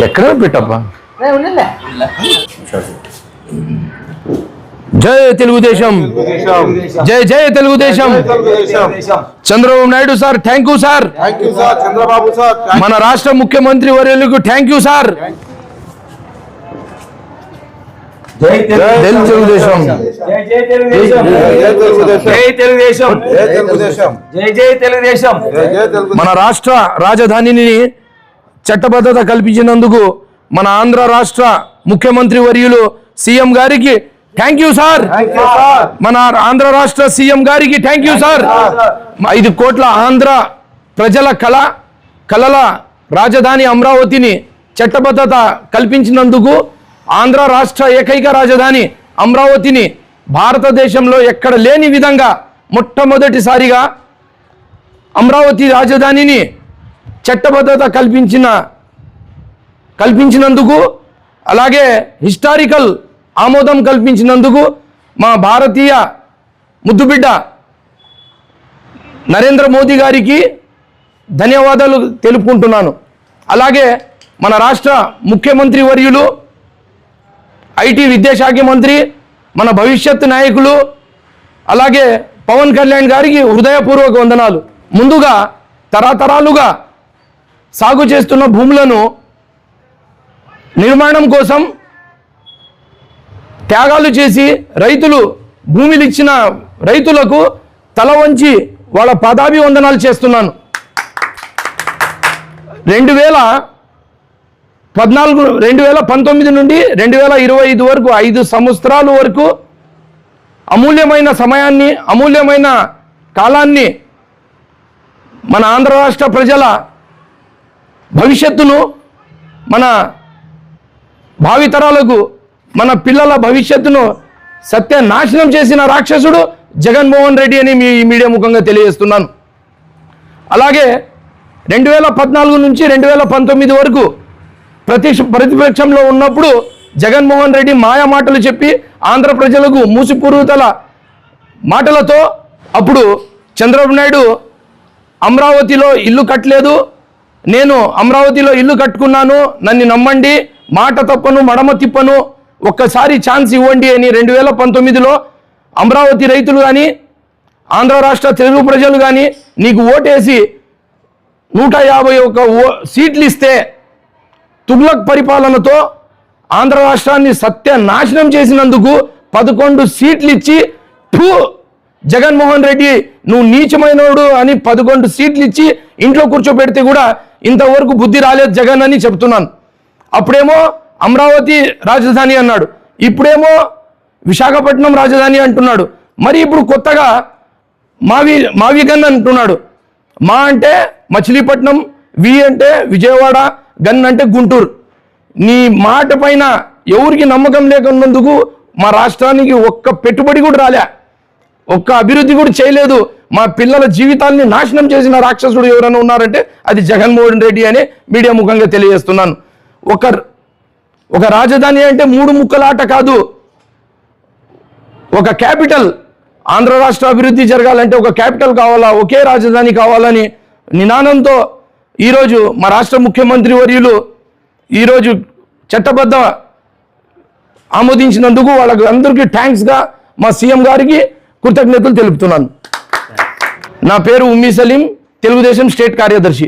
ఎక్కడ పెట్టబ్బా జై తెలుగుదేశం జై జై Telugu Desam Chandrababu Naidu sir thank you sir Chandrababu sir మన రాష్ట్ర ముఖ్యమంత్రి వర్యులకు థ్యాంక్ యూ సార్ తెలుగుదేశం మన రాష్ట్ర రాజధానిని చట్టబద్ధత కల్పించినందుకు మన ఆంధ్ర రాష్ట్ర ముఖ్యమంత్రి వర్యులు సీఎం గారికి థ్యాంక్ యూ సార్ మన ఆంధ్ర రాష్ట్ర సీఎం గారికి థ్యాంక్ యూ సార్ 5 కోట్ల ఆంధ్ర ప్రజల కలల రాజధాని అమరావతిని చట్టబద్ధత కల్పించినందుకు ఆంధ్ర రాష్ట్ర ఏకైక రాజధాని అమరావతిని భారతదేశంలో ఎక్కడ లేని విధంగా మొట్టమొదటిసారిగా అమరావతి రాజధానిని చట్టబద్ధత కల్పించినందుకు అలాగే హిస్టారికల్ ఆమోదం కల్పించినందుకు మా భారతీయ ముద్దుబిడ్డ నరేంద్ర మోదీ గారికి ధన్యవాదాలు తెలుపుకుంటున్నాను. అలాగే మన రాష్ట్ర ముఖ్యమంత్రి వర్యులు ఐటీ విద్యాశాఖ మంత్రి మన భవిష్యత్ నాయకులు అలాగే పవన్ కళ్యాణ్ గారికి హృదయపూర్వక వందనాలు. ముందుగా తరతరాలుగా సాగు చేస్తున్న భూములను నిర్మాణం కోసం త్యాగాలు చేసి భూమిలు ఇచ్చిన రైతులకు తల వంచి వాళ్ళ పాదాభివందనాలు చేస్తున్నాను. 2019 నుండి 2025 వరకు 5 సంవత్సరాల వరకు అమూల్యమైన సమయాన్ని అమూల్యమైన కాలాన్ని మన ఆంధ్ర రాష్ట్ర ప్రజల భవిష్యత్తును మన భావితరాలకు మన పిల్లల భవిష్యత్తును సత్యనాశనం చేసిన రాక్షసుడు జగన్మోహన్ రెడ్డి అని మీ మీడియా ముఖంగా తెలియజేస్తున్నాను. అలాగే 2014 నుంచి 2019 వరకు ప్రతిపక్షంలో ఉన్నప్పుడు జగన్మోహన్ రెడ్డి మాయా మాటలు చెప్పి ఆంధ్ర ప్రజలకు మూసిపురుగుతల మాటలతో అప్పుడు చంద్రబాబు నాయుడు అమరావతిలో ఇల్లు కట్టలేదు, నేను అమరావతిలో ఇల్లు కట్టుకున్నాను, నన్ను నమ్మండి, మాట తప్పను మడమ తిప్పను, ఒక్కసారి ఛాన్స్ ఇవ్వండి అని 2019లో అమరావతి రైతులు కానీ ఆంధ్ర రాష్ట్ర తెలుగు ప్రజలు కానీ నీకు ఓటేసి 151 సీట్లు ఇస్తే తుగ్లక్ పరిపాలనతో ఆంధ్ర రాష్ట్రాన్ని సత్యనాశనం చేసినందుకు 11 సీట్లు ఇచ్చి జగన్మోహన్ రెడ్డి నువ్వు నీచమైనోడు అని 11 సీట్లు ఇచ్చి ఇంట్లో కూర్చోబెడితే కూడా ఇంతవరకు బుద్ధి రాలేదు జగన్ అని చెప్తున్నాను. అప్పుడేమో అమరావతి రాజధాని అన్నాడు, ఇప్పుడేమో విశాఖపట్నం రాజధాని అంటున్నాడు, మరి ఇప్పుడు కొత్తగా మావిగన్ అంటున్నాడు. మా అంటే మచిలీపట్నం, వి అంటే విజయవాడ, గన్ అంటే గుంటూరు. నీ మాట పైన ఎవరికి నమ్మకం లేకున్నందుకు మా రాష్ట్రానికి ఒక్క పెట్టుబడి కూడా రాలే, ఒక్క అభివృద్ధి కూడా చేయలేదు. మా పిల్లల జీవితాల్ని నాశనం చేసిన రాక్షసుడు ఎవరైనా ఉన్నారంటే అది జగన్మోహన్ రెడ్డి అని మీడియా ముఖంగా తెలియజేస్తున్నాను. ఒక రాజధాని అంటే 3 ముక్కలాట కాదు, ఒక క్యాపిటల్. ఆంధ్ర రాష్ట్ర అభివృద్ధి జరగాలంటే ఒక క్యాపిటల్ కావాలా, ఒకే రాజధాని కావాలని నినాదంతో ఈరోజు మా రాష్ట్ర ముఖ్యమంత్రి వర్యులు ఈరోజు చట్టబద్ధ ఆమోదించినందుకు వాళ్ళకి అందరికీ థ్యాంక్స్గా మా సీఎం గారికి కృతజ్ఞతలు తెలుపుతున్నాను. నా పేరు ఉమ్మీ సలీం, తెలుగుదేశం స్టేట్ కార్యదర్శి.